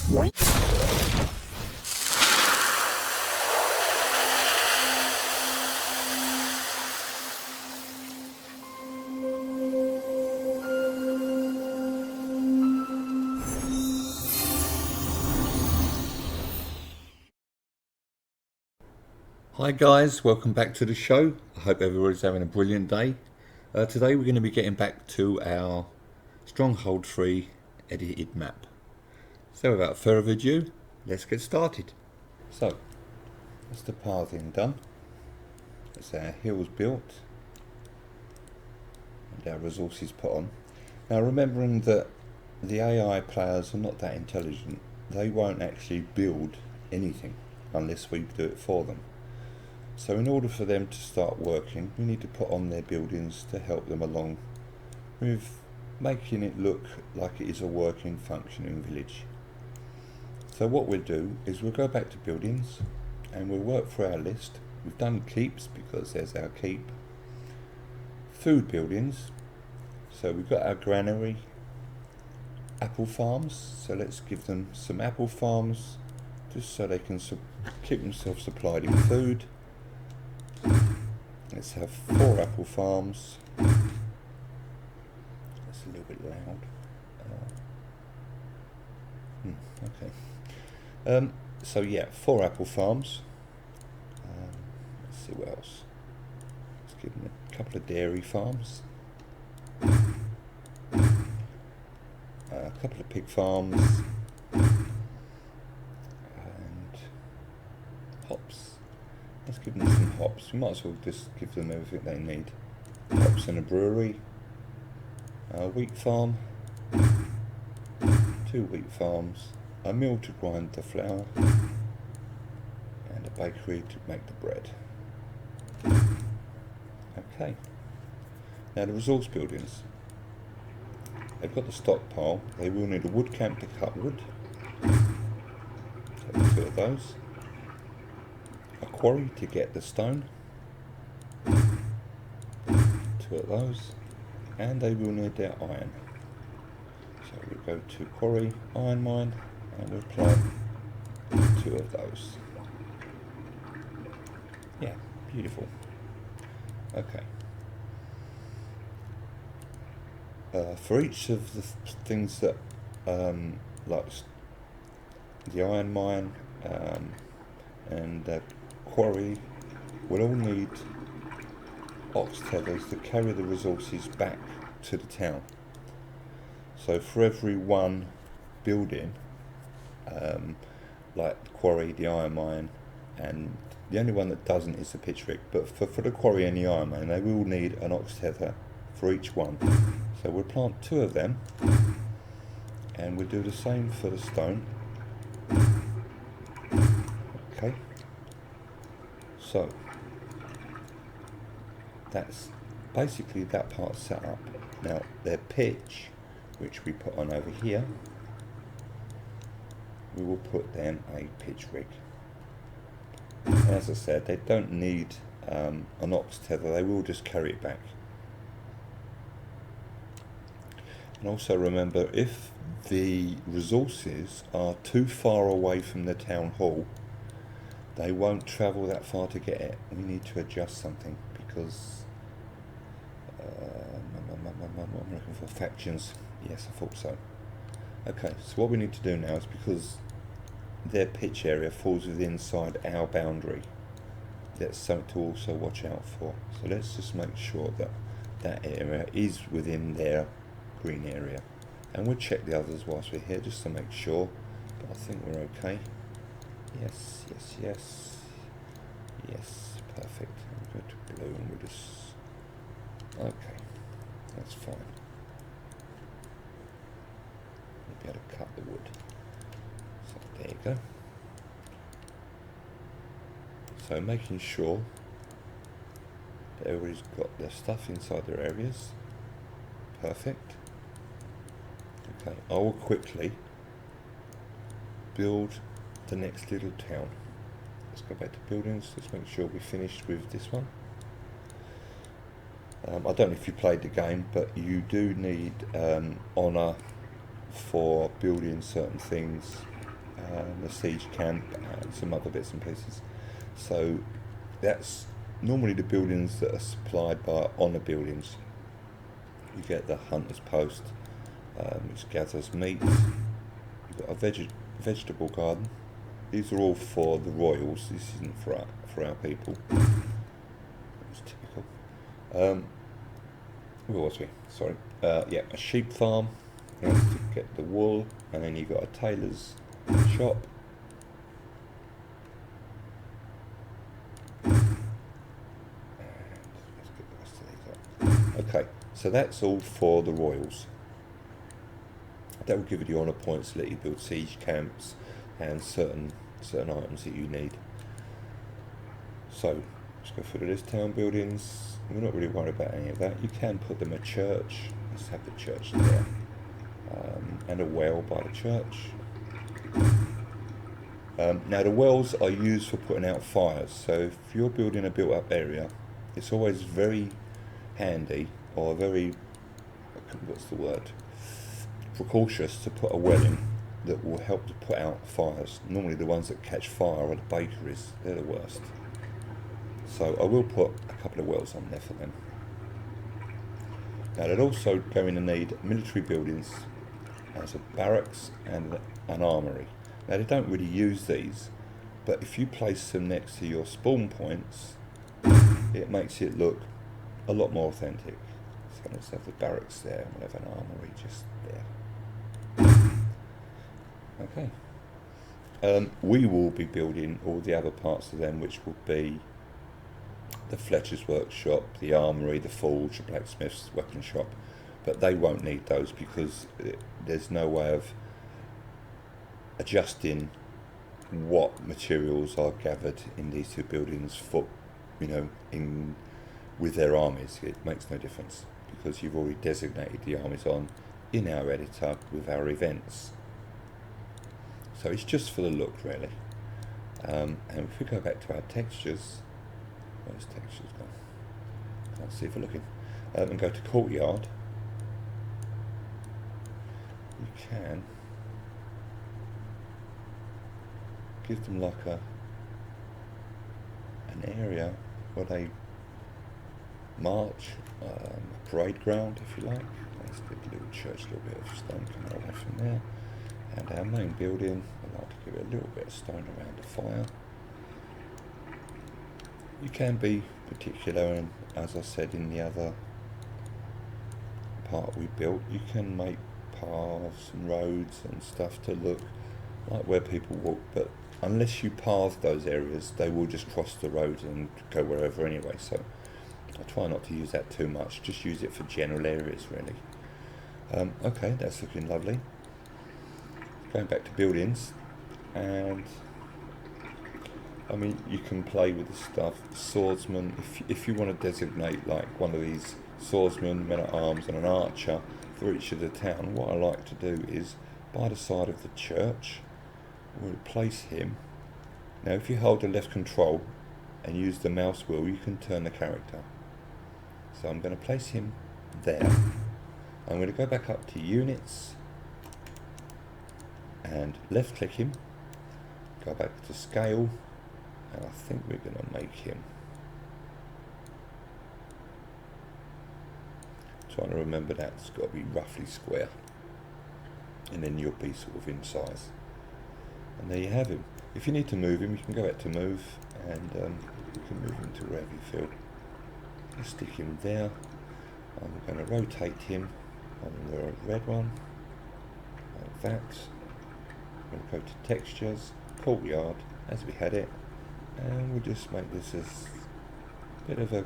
Hi guys, welcome back to the show. I hope everybody's having a brilliant day. Today we're going to be getting back to our Stronghold 3 edited map. So without further ado, let's get started. So, that's the pathing done. That's our hills built and our resources put on. Now remembering that the AI players are not that intelligent, they won't actually build anything unless we do it for them. So in order for them to start working, we need to put on their buildings to help them along with making it look like it is a working, functioning village. So what we'll do is we'll go back to buildings and we'll work through our list. We've done keeps because there's our keep. Food buildings. So we've got our granary. Apple farms. So let's give them some apple farms just so they can keep themselves supplied in food. Let's have 4 apple farms. That's a little bit loud. Okay. So yeah, 4 apple farms. Let's see what else. Let's give them a couple of dairy farms. A couple of pig farms. And hops. Let's give them some hops. We might as well just give them everything they need. Hops and a brewery. A wheat farm. 2 wheat farms. A mill to grind the flour. And a bakery to make the bread. Okay. Now the resource buildings. They've got the stockpile. They will need a wood camp to cut wood. So 2 of those. A quarry to get the stone, 2 of those, and they will need their iron. So we'll go to quarry, iron mine, and we'll plant 2 of those. Yeah, beautiful. Okay. For each of the things that, like the iron mine and the quarry, will all need ox tethers to carry the resources back to the town. So for every one building, like the quarry, the iron mine, and the only one that doesn't is the pitch rig, but for the quarry and the iron mine, they will need an ox tether for each one. So we'll plant 2 of them, and we'll do the same for the stone. Okay. So that's basically that part set up. Now their pitch, which we put on over here, we will put then a pitch rig. And as I said, they don't need an ox tether, they will just carry it back. And also remember, if the resources are too far away from the town hall, they won't travel that far to get it. We need to adjust something because I'm looking for factions. Yes, I thought so. Okay, so what we need to do now is, because their pitch area falls within inside our boundary, that's something to also watch out for. So let's just make sure that that area is within their green area, and we'll check the others whilst we're here just to make sure, but I think we're okay. Yes, yes, yes, yes, perfect. We'll go to blue and we'll just, okay, that's fine. We'll be able to cut the wood. So there you go. So making sure that everybody's got their stuff inside their areas. Perfect. Okay, I will quickly build the next little town. Let's go back to buildings. Let's make sure we finished with this one. I don't know if you played the game, but you do need honour for building certain things the siege camp, and some other bits and pieces. So that's normally the buildings that are supplied by honour buildings. You get the hunter's post, which gathers meat. You've got a vegetable garden. These are all for the royals. This isn't for our people. It's typical. Where was we? Sorry. Yeah, a sheep farm. You have to get the wool, and then you've got a tailor's shop. Okay, so that's all for the royals. That will give you the honour points to let you build siege camps and certain items that you need. So let's go through the list. Town buildings, we're not really worried about any of that. You can put them a church. Let's have the church there, and a well by the church. Now the wells are used for putting out fires, so if you're building a built up area, it's always very handy, or very, what's the word, precautious to put a well in that will help to put out fires. Normally the ones that catch fire are the bakeries, they're the worst. So I will put a couple of wells on there for them. Now they're also going to need military buildings as a barracks and an armoury. Now they don't really use these, but if you place them next to your spawn points, it makes it look a lot more authentic. So let's have the barracks there, we'll have an armoury just there. Okay. We will be building all the other parts of them, which will be the Fletcher's workshop, the armoury, the forge, the blacksmith's weapon shop, but they won't need those because there's no way of adjusting what materials are gathered in these two buildings for, with their armies. It makes no difference because you've already designated the armies in our editor with our events. So it's just for the look, really. And if we go back to our textures, where's textures gone? Can't see for looking. And go to courtyard. You can give them like an area where they march, a parade ground, if you like. Let's get a little church, a little bit of stone coming away from there. And our main building, I like to give it a little bit of stone around the fire. You can be particular, and as I said in the other part we built, you can make paths and roads and stuff to look like where people walk, but unless you path those areas, they will just cross the road and go wherever anyway, so I try not to use that too much, just use it for general areas really. Okay, that's looking lovely. Going back to buildings, and I mean, you can play with the stuff. Swordsman, if you want to designate like one of these swordsmen, men at arms, and an archer for each of the town, what I like to do is by the side of the church, we'll place him. Now, if you hold the left control and use the mouse wheel, you can turn the character. So I'm going to place him there. I'm going to go back up to units and left click him, go back to scale, and I think we're going to make him, trying to remember that it's got to be roughly square, and then you'll be sort of in size. And there you have him. If you need to move him, you can go back to move, and you can move him to wherever you feel. Let's stick him there. I'm going to rotate him on the red one, like that. We'll go to textures, courtyard, as we had it, and we'll just make this as a bit of a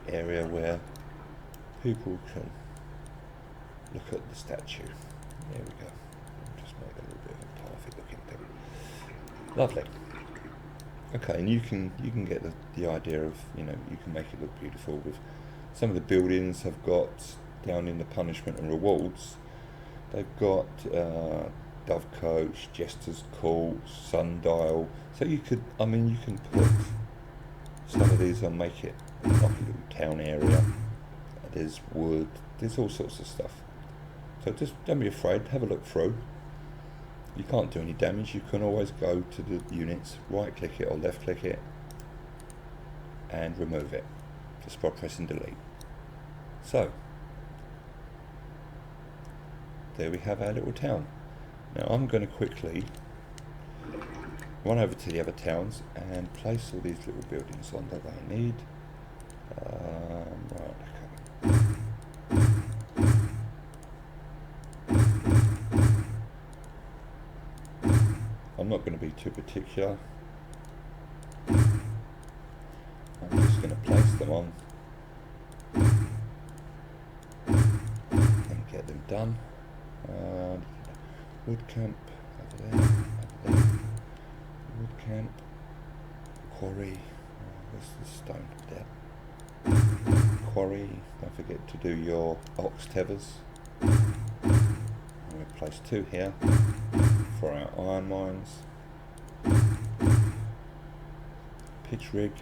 area where people can look at the statue. There we go. We'll just make a little bit of a pathy looking thing. Lovely. Okay, and you can get the idea of, you can make it look beautiful. With some of the buildings have got down in the punishment and rewards, they've got Dovecote, Jester's Court, Sundial. So you can put some of these and make it like a little town area. There's wood, there's all sorts of stuff. So just don't be afraid, have a look through. you can't do any damage, you can always go to the units, right click it or left click it and remove it just by pressing delete. So there we have our little town. Now I'm going to quickly run over to the other towns and place all these little buildings on that they need. Right, okay. I'm not going to be too particular. I'm just going to place them on and get them done. Wood camp over there, wood camp, quarry, where's the stone there? Quarry, don't forget to do your ox tethers. We'll place 2 here for our iron mines. Pitch rig.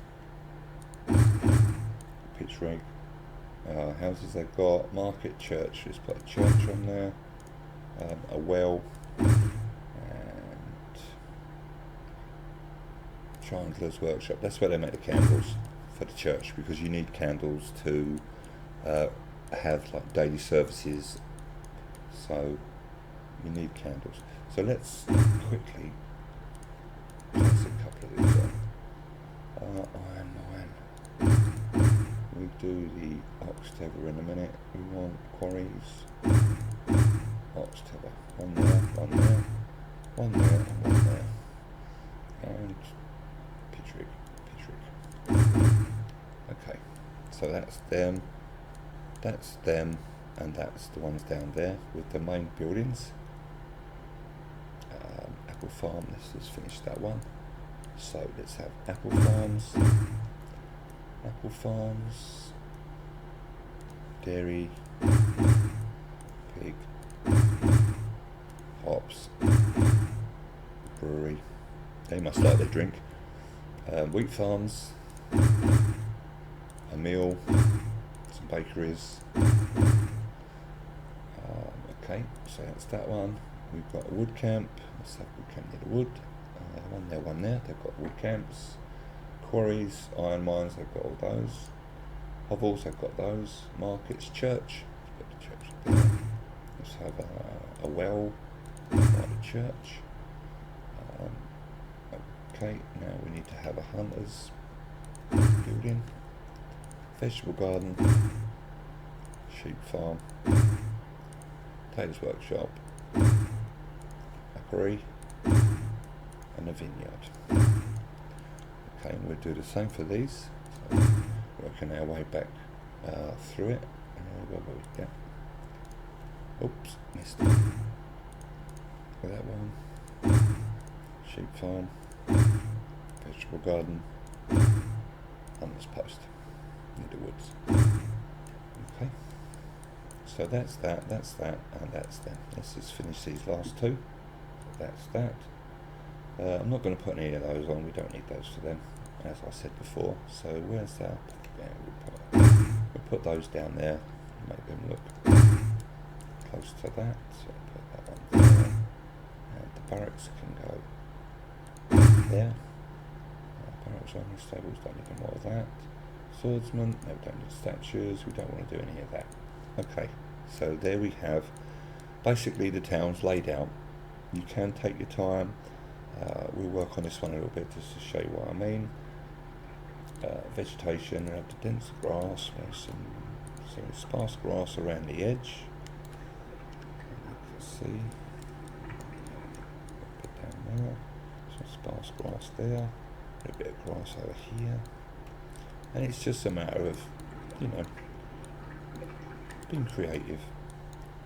Houses they've got, market, church, let's put a church on there, a well, and Chandler's workshop. That's where they make the candles for the church, because you need candles to have like daily services, so you need candles. So let's quickly place a couple of these on. Iron mine. We'll do the ox tether in a minute. We want quarries. Ox tether. One there, one there, one there, and one there. And pitch rig. Okay, so that's them, and that's the ones down there with the main buildings. Apple farm, let's just finish that one. So let's have apple farms, dairy, pig, hops, brewery, they must like their drink, wheat farms, a mill, some bakeries. Okay, so that's that one. We've got a wood camp, let's have wood camp near the wood, one there, they've got wood camps, quarries, iron mines, they've got all those, hovels, they've got those, markets, church, let's put the church there. Let's have a well by the church. Okay, now we need to have a hunter's building, vegetable garden, sheep farm, tailor's workshop, apiary, and a vineyard. Okay, and we'll do the same for these. So working our way back through it. Yeah. Oops, missed it. Look at that one. Sheep farm, vegetable garden, hunter's post near the woods. Okay. So that's that, and that's them. Let's just finish these last 2. So that's that. I'm not going to put any of those on, we don't need those for them, as I said before. So where's that? Yeah, we'll put those down there, make them look close to that. So put that one there, and the barracks can go there. Barracks only, stables, don't need any more of that. Swordsman, no, we don't need statues, we don't want to do any of that. Okay, so there we have basically the towns laid out. You can take your time. We'll work on this one a little bit just to show you what I mean. Vegetation, we have the dense grass, there's some sparse grass around the edge. You can see, put down there, some sparse grass there, a little bit of grass over here. And it's just a matter of, you know, being creative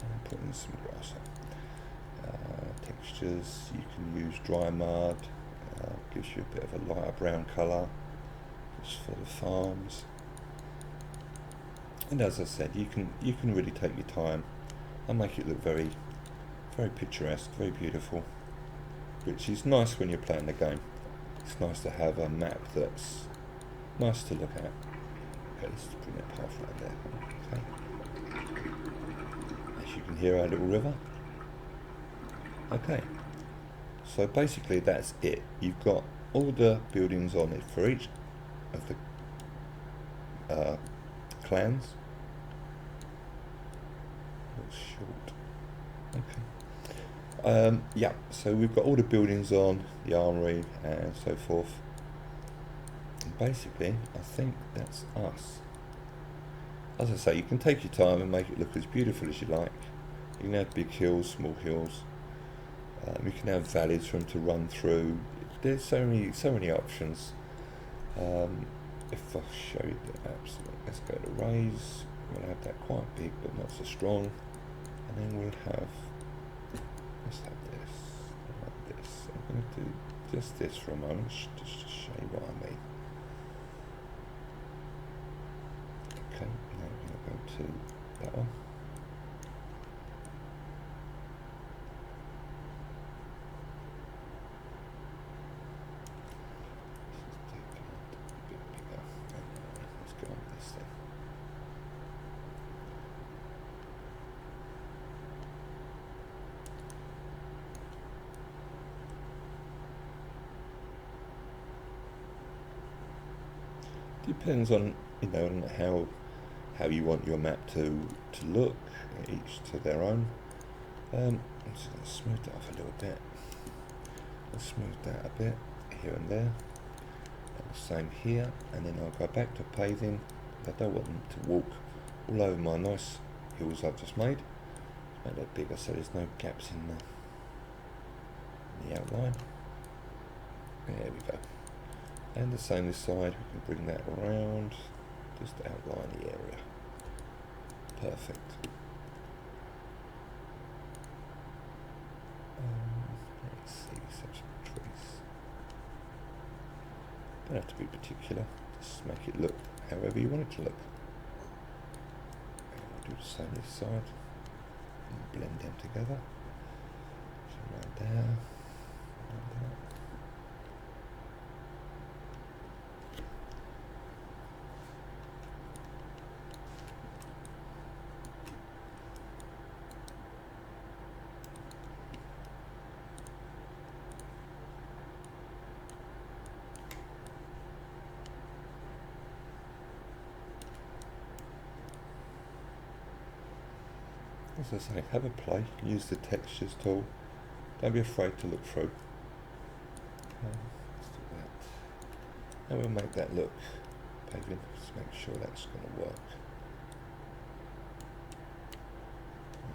and putting some grass on. Textures, you can use dry mud, gives you a bit of a lighter brown colour, just for the farms. And as I said, you can really take your time and make it look very, very picturesque, very beautiful, which is nice when you're playing the game. It's nice to have a map that's nice to look at. Okay, let's bring that path right there. Okay. As you can hear, our little river. Okay, So basically that's it. You've got all the buildings on it for each of the clans. Looks short. Okay. Yeah, so we've got all the buildings on, the armory and so forth. And basically, I think that's us. As I say, you can take your time and make it look as beautiful as you like. You can have big hills, small hills. You can have valleys for them to run through. There's so many options. If I show you the absolute, let's go to raise. We'll have that quite big, but not so strong. And then we'll have, let's have this, like this. I'm going to do just this for a moment, just to show you what I mean. Okay, now we're going to go to that one. Depends on on how you want your map to look. Each to their own. I'm just going to smooth that off a little bit. I'll smooth that a bit here and there. And the same here, and then I'll go back to paving. I don't want them to walk all over my nice hills I've just made. Make that bigger so there's no gaps in the outline. There we go. And the same this side, we can bring that around, just outline the area. Perfect. Let's see, section trees. Don't have to be particular, just make it look however you want it to look. And we'll do the same this side, and blend them together. So around there, around there. As I say, have a play, use the textures tool, don't be afraid to look through. Let's do that. And we'll make that look paving, just make sure that's going to work.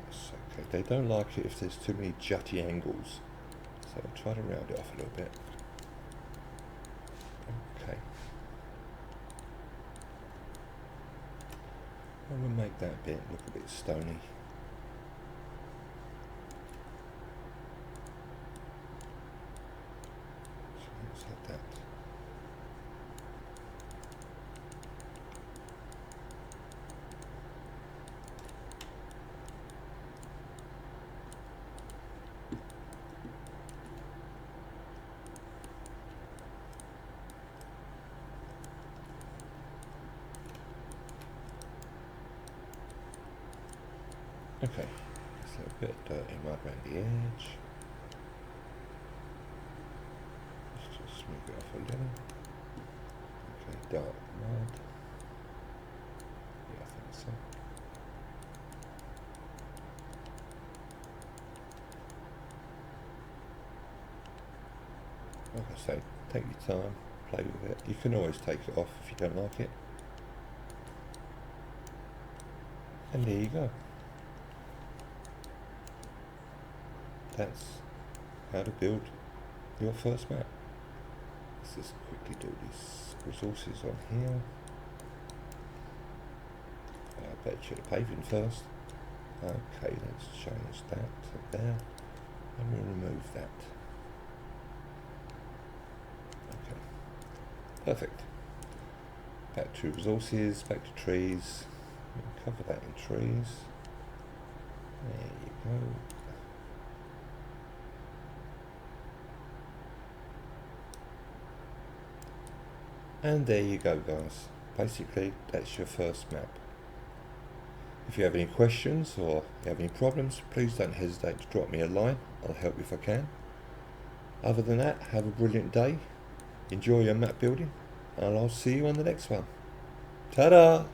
That's okay. They don't like it if there's too many jutty angles, so I'll try to round it off a little bit. Okay. And we'll make that bit look a bit stony. Like that. Okay, so a bit of dirty mud around the edge. Smooth it off a little. Okay, dark mud. Yeah, I think so. Like I say, take your time, play with it. You can always take it off if you don't like it. And there you go. That's how to build your first map. Let's just quickly do these resources on here. I bet you the paving first. Okay, let's change that to there. And we'll remove that. Okay, perfect. Back to resources, back to trees. We'll cover that in trees. There you go. And there you go, guys. Basically, that's your first map. If you have any questions or you have any problems, please don't hesitate to drop me a line. I'll help you if I can. Other than that, have a brilliant day, enjoy your map building, and I'll see you on the next one. Ta-da!